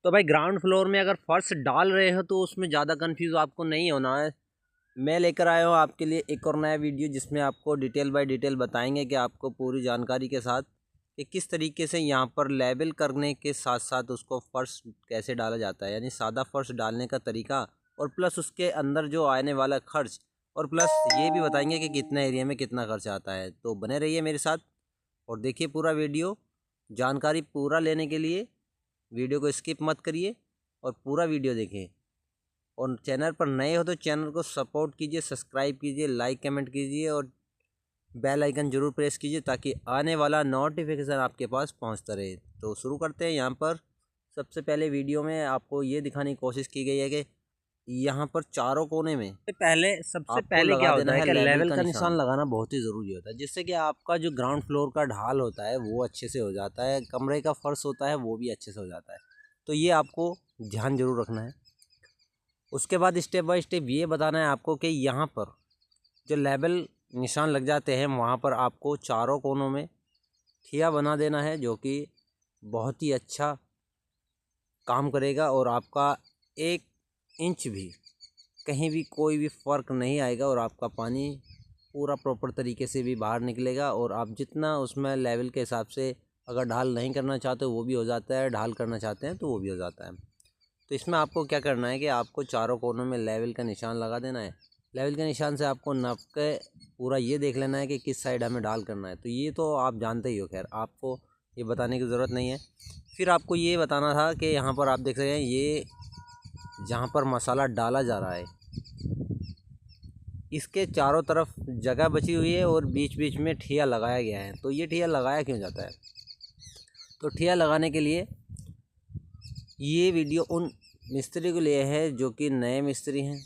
तो भाई ground floor में अगर फर्श डाल रहे हो तो उसमें ज़्यादा कंफ्यूज आपको नहीं होना है। मैं लेकर आया हूँ आपके लिए एक और नया वीडियो जिसमें आपको डिटेल बाय डिटेल बताएंगे कि आपको पूरी जानकारी के साथ कि किस तरीके से यहाँ पर लेवल करने के साथ साथ उसको फर्श कैसे डाला जाता है, यानी सादा फर्श डालने का तरीका, और प्लस उसके अंदर जो आने वाला खर्च, और प्लस ये भी बताएंगे कि कितना एरिया में कितना खर्च आता है। तो बने रहिए मेरे साथ और देखिए पूरा वीडियो। जानकारी पूरा लेने के लिए वीडियो को स्किप मत करिए और पूरा वीडियो देखें। और चैनल पर नए हो तो चैनल को सपोर्ट कीजिए, सब्सक्राइब कीजिए, लाइक कमेंट कीजिए और बेल आइकन ज़रूर प्रेस कीजिए ताकि आने वाला नोटिफिकेशन आपके पास पहुंचता रहे। तो शुरू करते हैं। यहाँ पर सबसे पहले वीडियो में आपको ये दिखाने की कोशिश की गई है कि यहाँ पर चारों कोने में सबसे पहले क्या होता है कि लेवल का निशान लगाना बहुत ही ज़रूरी होता है, जिससे कि आपका जो ग्राउंड फ्लोर का ढाल होता है वो अच्छे से हो जाता है, कमरे का फर्श होता है वो भी अच्छे से हो जाता है। तो ये आपको ध्यान जरूर रखना है। उसके बाद स्टेप बाय स्टेप ये बताना है आपको कि यहाँ पर जो लेवल निशान लग जाते हैं वहाँ पर आपको चारों कोनों में ठिया बना देना है, जो कि बहुत ही अच्छा काम करेगा और आपका 1 इंच भी कहीं भी कोई भी फ़र्क नहीं आएगा और आपका पानी पूरा प्रॉपर तरीके से भी बाहर निकलेगा। और आप जितना उसमें लेवल के हिसाब से अगर ढाल नहीं करना चाहते वो भी हो जाता है, ढाल करना चाहते हैं तो वो भी हो जाता है। तो इसमें आपको क्या करना है कि आपको चारों कोनों में लेवल का निशान लगा देना है। लेवल के निशान से आपको नाप के पूरा ये देख लेना है कि किस साइड हमें ढाल करना है। तो ये तो आप जानते ही हो, खैर आपको ये बताने की ज़रूरत नहीं है। फिर आपको ये बताना था कि यहाँ पर आप देख रहे हैं ये जहाँ पर मसाला डाला जा रहा है इसके चारों तरफ जगह बची हुई है और बीच बीच में ठिया लगाया गया है। तो ये ठिया लगाया क्यों जाता है? तो ठिया लगाने के लिए ये वीडियो उन मिस्त्री के लिए है जो कि नए मिस्त्री हैं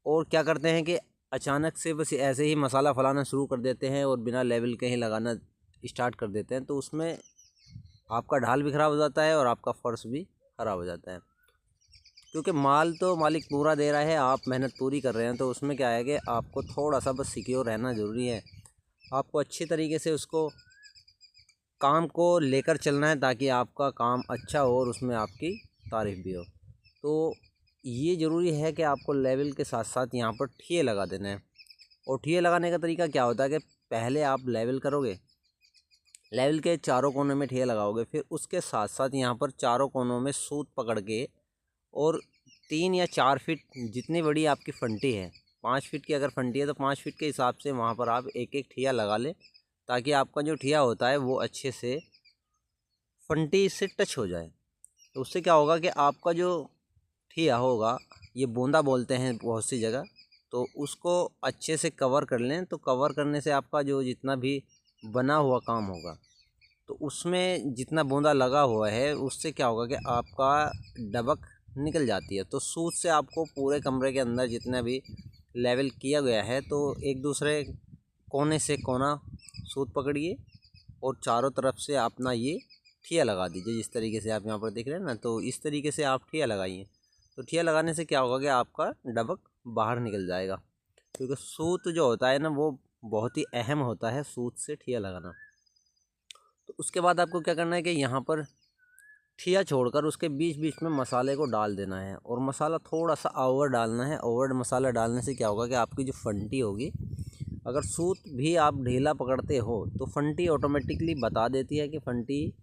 और क्या करते हैं कि अचानक से बस ऐसे ही मसाला फलाना शुरू कर देते हैं और बिना लेवल के ही लगाना स्टार्ट कर देते हैं। तो उसमें आपका ढाल भी ख़राब हो जाता है और आपका फर्श भी ख़राब हो जाता है, क्योंकि माल तो मालिक पूरा दे रहा है, आप मेहनत पूरी कर रहे हैं। तो उसमें क्या है कि आपको थोड़ा सा बस सिक्योर रहना ज़रूरी है। आपको अच्छी तरीके से उसको काम को लेकर चलना है ताकि आपका काम अच्छा हो और उसमें आपकी तारीफ़ भी हो। तो ये ज़रूरी है कि आपको लेवल के साथ साथ यहाँ पर ठिए लगा देना है। और ठिए लगाने का तरीका क्या होता है कि पहले आप लेवल करोगे, लेवल के चारों कोनों में ठिए लगाओगे, फिर उसके साथ साथ यहाँ पर चारों कोनों में सूत पकड़ के और 3 या 4 फीट जितनी बड़ी आपकी फंटी है, 5 फीट की अगर फंटी है तो 5 फीट के हिसाब से वहाँ पर आप एक एक ठिया लगा लें ताकि आपका जो ठिया होता है वो अच्छे से फंटी से टच हो जाए। तो उससे क्या होगा कि आपका जो ठिया होगा, ये बूंदा बोलते हैं बहुत सी जगह, तो उसको अच्छे से कवर कर लें। तो कवर करने से आपका जो जितना भी बना हुआ काम होगा तो उसमें जितना बूंदा लगा हुआ है उससे क्या होगा कि आपका डबक निकल जाती है। तो सूत से आपको पूरे कमरे के अंदर जितना भी लेवल किया गया है तो एक दूसरे कोने से कोना सूत पकड़िए और चारों तरफ से अपना ये ठिया लगा दीजिए, जिस तरीके से आप यहाँ पर देख रहे हैं ना। तो इस तरीके से आप ठिया लगाइए। तो ठिया लगाने से क्या होगा कि आपका डबक बाहर निकल जाएगा, क्योंकि सूत जो होता है ना वो बहुत ही अहम होता है, सूत से ठिया लगाना। तो उसके बाद आपको क्या करना है कि यहाँ पर ठिया छोड़कर उसके बीच बीच में मसाले को डाल देना है और मसाला थोड़ा सा ओवर डालना है। ओवर मसाला डालने से क्या होगा कि आपकी जो फंटी होगी, अगर सूत भी आप ढीला पकड़ते हो तो फंटी ऑटोमेटिकली बता देती है कि फंटी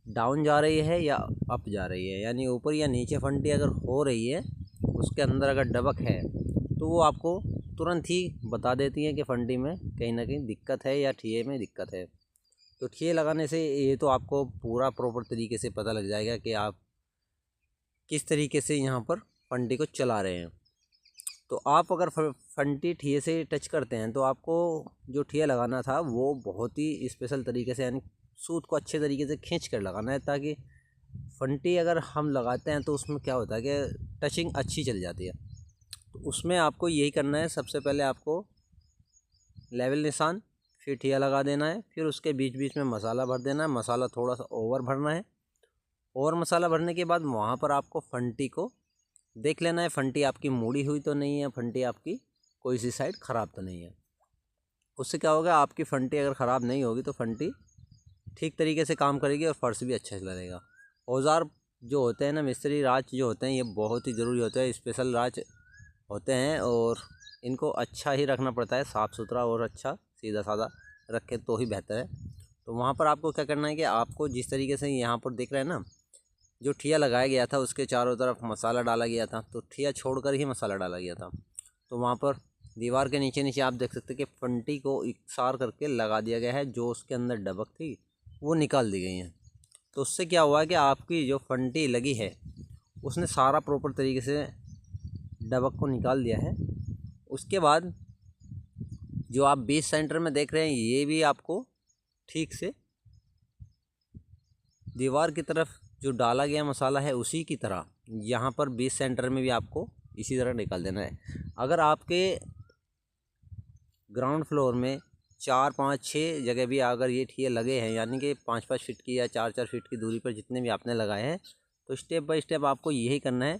डाउन जा रही है या अप जा रही है, यानी ऊपर या नीचे फंटी अगर हो रही है, उसके अंदर अगर डबक है तो वो आपको तुरंत ही बता देती है कि फंटी में कहीं ना कहीं दिक्कत है या ठिए में दिक्कत है। तो ठिए लगाने से ये तो आपको पूरा प्रॉपर तरीके से पता लग जाएगा कि आप किस तरीके से यहाँ पर फंटी को चला रहे हैं। तो आप अगर फंटी ठिए से टच करते हैं तो आपको जो ठिया लगाना था वो बहुत ही स्पेशल तरीके से, यानी सूत को अच्छे तरीके से खींच कर लगाना है, ताकि फंटी अगर हम लगाते हैं तो उसमें क्या होता है कि टचिंग अच्छी चल जाती है। तो उसमें आपको यही करना है, सबसे पहले आपको लेवल निशान, फिर ठिया लगा देना है, फिर उसके बीच बीच में मसाला भर देना है। मसाला थोड़ा सा ओवर भरना है और मसाला भरने के बाद वहाँ पर आपको फंटी को देख लेना है, फंटी आपकी मुड़ी हुई तो नहीं है, फंटी आपकी कोई सी साइड ख़राब तो नहीं है। उससे क्या होगा, आपकी फंटी अगर ख़राब नहीं होगी तो फंटी ठीक तरीके से काम करेगी और फर्श भी अच्छा लगेगा। औज़ार जो होते हैं ना मिस्त्री राज जो होते हैं, ये बहुत ही ज़रूरी होते हैं, स्पेशल राज होते हैं और इनको अच्छा ही रखना पड़ता है, साफ़ सुथरा और अच्छा सीधा साधा रखें तो ही बेहतर है। तो वहाँ पर आपको क्या करना है कि आपको जिस तरीके से यहाँ पर देख रहे हैं ना, जो ठिया लगाया गया था उसके चारों तरफ मसाला डाला गया था, तो ठिया छोड़कर ही मसाला डाला गया था। तो वहाँ पर दीवार के नीचे नीचे आप देख सकते हैं कि फंटी को इकसार करके लगा दिया गया है, जो उसके अंदर डबक थी वो निकाल दी गई हैं। तो उससे क्या हुआ कि आपकी जो फंटी लगी है उसने सारा प्रॉपर तरीके से डबक को निकाल दिया है। उसके बाद जो आप बेस सेंटर में देख रहे हैं, ये भी आपको ठीक से दीवार की तरफ जो डाला गया मसाला है उसी की तरह यहाँ पर बेस सेंटर में भी आपको इसी तरह निकाल देना है। अगर आपके ग्राउंड फ्लोर में 4 5 6 जगह भी अगर ये ठिये लगे हैं, यानी कि 5 5 फीट की या 4 4 फीट की दूरी पर जितने भी आपने लगाए हैं, तो स्टेप बाय स्टेप आपको यही करना है।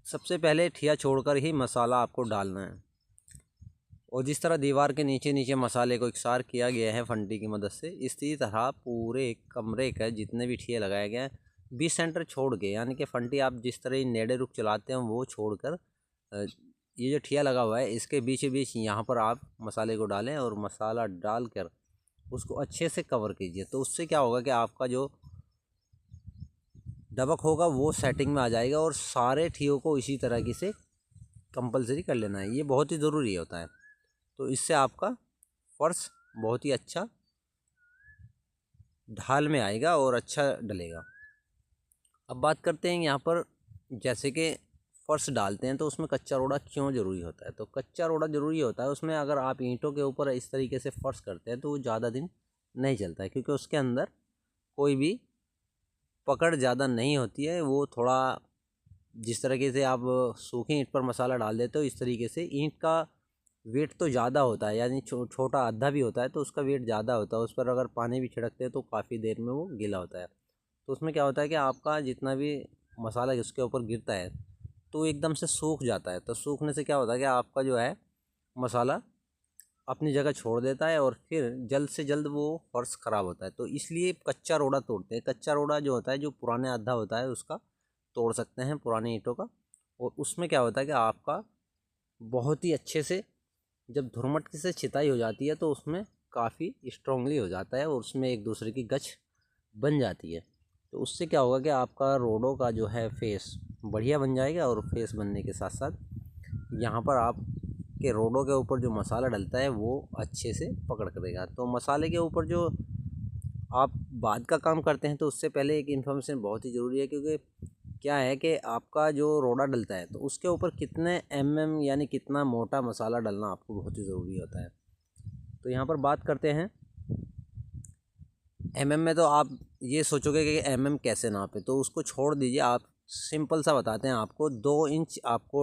सबसे पहले ठिया छोड़कर ही मसाला आपको डालना है, और जिस तरह दीवार के नीचे नीचे मसाले को इकसार किया गया है फंटी की मदद से, इसी तरह पूरे कमरे का जितने भी ठिये लगाए गए हैं 20 सेंटर छोड़ के, यानी कि फंटी आप जिस तरह नेड़े रुख चलाते हैं वो छोड़कर ये जो ठिया लगा हुआ है इसके बीच बीच यहाँ पर आप मसाले को डालें और मसाला डालकर उसको अच्छे से कवर कीजिए। तो उससे क्या होगा कि आपका जो डबक होगा वो सेटिंग में आ जाएगा, और सारे ठियों को इसी तरह की से कंपलसरी कर लेना है, ये बहुत ही ज़रूरी होता है। तो इससे आपका फर्श बहुत ही अच्छा ढाल में आएगा और अच्छा डलेगा। अब बात करते हैं यहाँ पर, जैसे कि फर्श डालते हैं तो उसमें कच्चा रोड़ा क्यों ज़रूरी होता है। तो कच्चा रोड़ा ज़रूरी होता है उसमें, अगर आप ईंटों के ऊपर इस तरीके से फर्श करते हैं तो वो ज़्यादा दिन नहीं चलता है, क्योंकि उसके अंदर कोई भी पकड़ ज़्यादा नहीं होती है। वो थोड़ा जिस तरीके से आप सूखी ईंट पर मसाला डाल देते हो, इस तरीके से ईंट का वेट तो ज़्यादा होता है, यानी छोटा आधा भी होता है तो उसका वेट ज़्यादा होता है। उस पर अगर पानी भी छिड़कते हैं तो काफ़ी देर में वो गीला होता है। तो उसमें क्या होता है कि आपका जितना भी मसाला उसके ऊपर गिरता है तो एकदम से सूख जाता है। तो सूखने से क्या होता है कि आपका जो है मसाला अपनी जगह छोड़ देता है और फिर जल्द से जल्द वो फर्श ख़राब होता है। तो इसलिए कच्चा रोड़ा तोड़ते हैं। कच्चा रोड़ा जो होता है, जो पुराने आधा होता है उसका तोड़ सकते हैं, पुरानी ईंटों का। और उसमें क्या होता है कि आपका बहुत ही अच्छे से जब धुरमट से छिताई हो जाती है तो उसमें काफ़ी स्ट्रांगली हो जाता है और उसमें एक दूसरे की गच बन जाती है। तो उससे क्या होगा कि आपका रोडों का जो है फेस बढ़िया बन जाएगा, और फेस बनने के साथ साथ यहाँ पर आप के रोडों के ऊपर जो मसाला डलता है वो अच्छे से पकड़ करेगा। तो मसाले के ऊपर जो आप बाद का काम करते हैं तो उससे पहले एक इन्फॉर्मेशन बहुत ही ज़रूरी है, क्योंकि क्या है कि आपका जो रोड़ा डलता है तो उसके ऊपर कितने यानी कितना मोटा मसाला डलना आपको बहुत ही ज़रूरी होता है। तो यहाँ पर बात करते हैं में। तो आप ये सोचोगे कि कैसे नापे, तो उसको छोड़ दीजिए। आप सिंपल सा बताते हैं आपको, 2 इंच आपको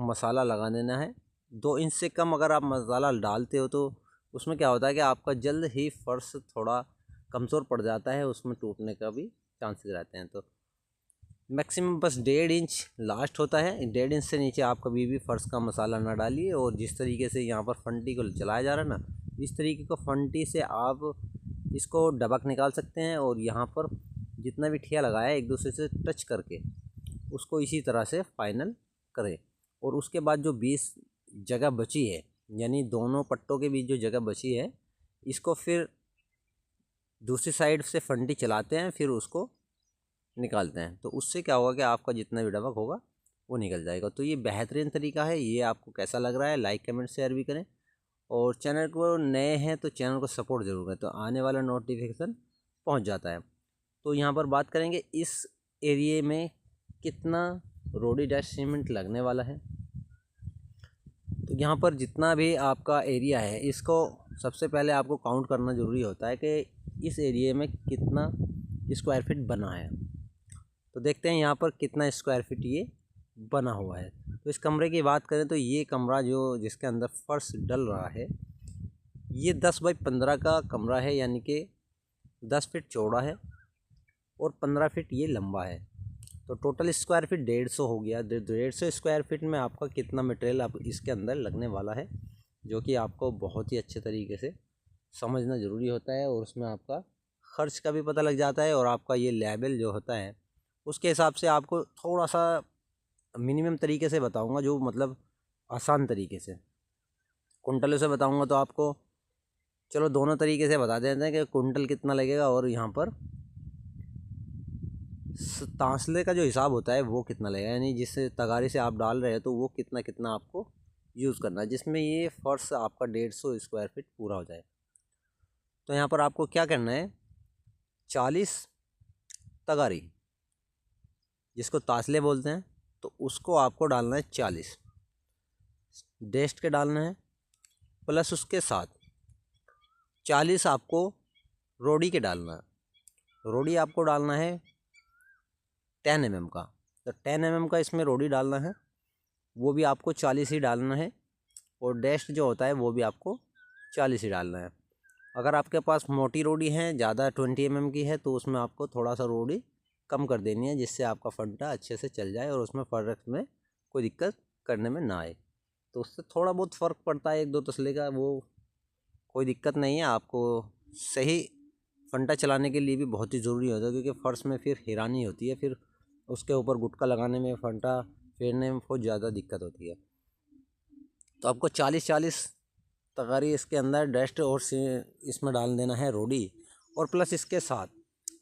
मसाला लगा देना है। 2 इंच से कम अगर आप मसाला डालते हो तो उसमें क्या होता है कि आपका जल्द ही फर्श थोड़ा कमज़ोर पड़ जाता है, उसमें टूटने का भी चांसेस रहते हैं। तो मैक्सिमम बस 1.5 इंच लास्ट होता है। 1.5 इंच से नीचे आप कभी भी फर्श का मसाला ना डालिए। और जिस तरीके से यहाँ पर फंटी को चलाया जा रहा है ना, इस तरीके को फंटी से आप इसको डबक निकाल सकते हैं, और यहाँ पर जितना भी ठिया लगाया है एक दूसरे से टच करके उसको इसी तरह से फाइनल करें। और उसके बाद जो 20 जगह बची है, यानी दोनों पट्टों के बीच जो जगह बची है, इसको फिर दूसरी साइड से फंटी चलाते हैं, फिर उसको निकालते हैं। तो उससे क्या होगा कि आपका जितना भी डबक होगा वो निकल जाएगा। तो ये बेहतरीन तरीका है। ये आपको कैसा लग रहा है, लाइक कमेंट शेयर भी करें, और चैनल को नए हैं तो चैनल को सपोर्ट ज़रूर करें, तो आने वाला नोटिफिकेशन पहुंच जाता है। तो यहाँ पर बात करेंगे इस एरिए में कितना रोडी डैश सीमेंट लगने वाला है। तो यहाँ पर जितना भी आपका एरिया है इसको सबसे पहले आपको काउंट करना ज़रूरी होता है कि इस एरिए में कितना स्क्वायर फीट बना है। तो देखते हैं यहाँ पर कितना स्क्वायर फीट ये बना हुआ है। तो इस कमरे की बात करें तो ये कमरा जो जिसके अंदर फर्श डल रहा है, ये 10 बाई 15 का कमरा है, यानी कि 10 फीट चौड़ा है और 15 फीट ये लंबा है। तो टोटल स्क्वायर फीट 150 हो गया। 150 स्क्वायर फीट में आपका कितना मटेरियल आप इसके अंदर लगने वाला है, जो कि आपको बहुत ही अच्छे तरीके से समझना ज़रूरी होता है। और उसमें आपका खर्च का भी पता लग जाता है, और आपका ये लेवल जो होता है उसके हिसाब से आपको थोड़ा सा मिनिमम तरीके से बताऊंगा, जो मतलब आसान तरीके से। कुंटलों से बताऊंगा तो आपको, चलो दोनों तरीके से बता देते हैं कि कुंटल कितना लगेगा और यहाँ पर तांसले का जो हिसाब होता है वो कितना लगेगा, यानी जिस तगारी से आप डाल रहे हैं तो वो कितना कितना आपको यूज़ करना है, जिसमें ये फर्श आपका 150 स्क्वायर फीट पूरा हो जाए। तो यहाँ पर आपको क्या करना है, 40 तगारी जिसको तासले बोलते हैं, तो उसको आपको डालना है 40 डेस्ट के डालना है, प्लस उसके साथ 40 आपको रोड़ी के डालना है। रोड़ी आपको डालना है 10 mm का, तो 10 mm का इसमें रोड़ी डालना है, वो भी आपको 40 ही डालना है। और डेस्ट जो होता है वो भी आपको 40 ही डालना है। अगर आपके पास मोटी रोड़ी है, ज़्यादा 20 mm की है, तो उसमें आपको थोड़ा सा रोड़ी कम कर देनी है, जिससे आपका फंटा अच्छे से चल जाए और उसमें फर्क में कोई दिक्कत करने में ना आए। तो उससे थोड़ा बहुत फ़र्क पड़ता है 1-2 तसले का, वो कोई दिक्कत नहीं है। आपको सही फंटा चलाने के लिए भी बहुत ही ज़रूरी होता है, क्योंकि फ़र्श में फिर हिरानी होती है, फिर उसके ऊपर गुटका लगाने में, फंटा फेरने में बहुत ज़्यादा दिक्कत होती है। तो आपको 40-40 तगारी इसके अंदर डस्ट और इसमें डाल देना है रोड़ी, और प्लस इसके साथ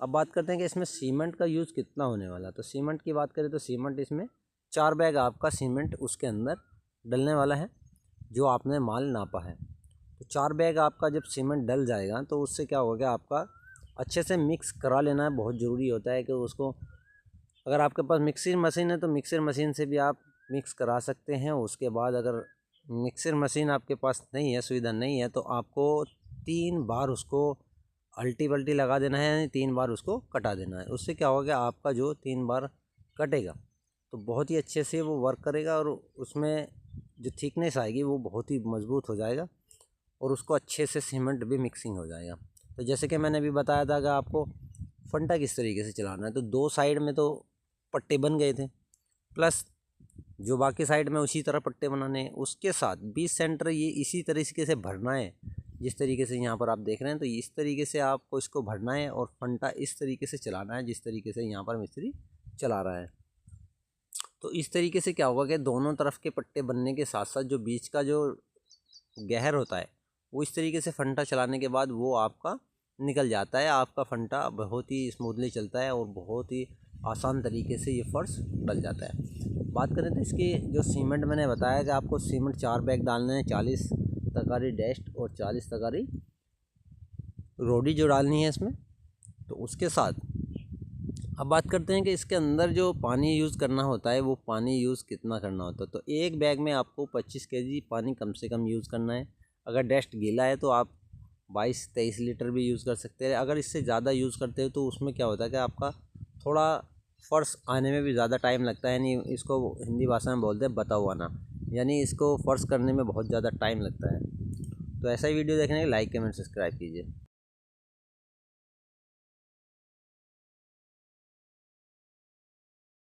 अब बात करते हैं कि इसमें सीमेंट का यूज़ कितना होने वाला। तो सीमेंट की बात करें तो सीमेंट इसमें 4 बैग आपका सीमेंट उसके अंदर डलने वाला है, जो आपने माल नापा है। तो 4 बैग आपका जब सीमेंट डल जाएगा तो उससे क्या होगा, आपका अच्छे से मिक्स करा लेना है। बहुत ज़रूरी होता है कि उसको, अगर आपके पास मिक्सर मशीन है तो मिक्सर मशीन से भी आप मिक्स करा सकते हैं। उसके बाद अगर मिक्सर मशीन आपके पास नहीं है, सुविधा नहीं है, तो आपको 3 बार उसको अल्टी पल्टी लगा देना है, यानी 3 बार उसको कटा देना है। उससे क्या होगा, आपका जो 3 बार कटेगा तो बहुत ही अच्छे से वो वर्क करेगा, और उसमें जो थिकनेस आएगी वो बहुत ही मज़बूत हो जाएगा, और उसको अच्छे से सीमेंट भी मिक्सिंग हो जाएगा। तो जैसे कि मैंने अभी बताया था कि आपको फंटा किस तरीके से चलाना है, तो 2 साइड में तो पट्टे बन गए थे, प्लस जो बाकी साइड में उसी तरह पट्टे बनाने हैं। उसके साथ 20 सेंटर ये इसी तरीके से भरना है, जिस तरीके से यहाँ पर आप देख रहे हैं। तो इस तरीके से आपको इसको भरना है, और फंटा इस तरीके से चलाना है जिस तरीके से यहाँ पर मिस्त्री चला रहा है। तो इस तरीके से क्या होगा कि दोनों तरफ के पट्टे बनने के साथ साथ जो बीच का जो गहर होता है वो इस तरीके से फंटा चलाने के बाद वो आपका निकल जाता है। आपका फंटा बहुत ही स्मूथली चलता है और बहुत ही आसान तरीके से ये फर्श डल जाता है। बात करें तो इसकी जो सीमेंट मैंने बताया कि आपको सीमेंट 4 बैग डालने हैं, 40 तगारी डेस्ट और 40 तगारी रोडी जो डालनी है इसमें। तो उसके साथ अब बात करते हैं कि इसके अंदर जो पानी यूज़ करना होता है वो पानी यूज़ कितना करना होता है। तो एक बैग में आपको 25 kg पानी कम से कम यूज़ करना है। अगर डेस्ट गीला है तो आप 22-23 लीटर भी यूज़ कर सकते हैं। अगर इससे ज़्यादा यूज़ करते हो तो उसमें क्या होता है कि आपका थोड़ा फ़र्श आने में भी ज़्यादा टाइम लगता है, यानी इसको हिंदी भाषा में बोलते हैं बताओ आना, यानी इसको फ़र्श करने में बहुत ज़्यादा टाइम लगता है। तो ऐसा ही वीडियो देखने के लिए लाइक कमेंट सब्सक्राइब कीजिए।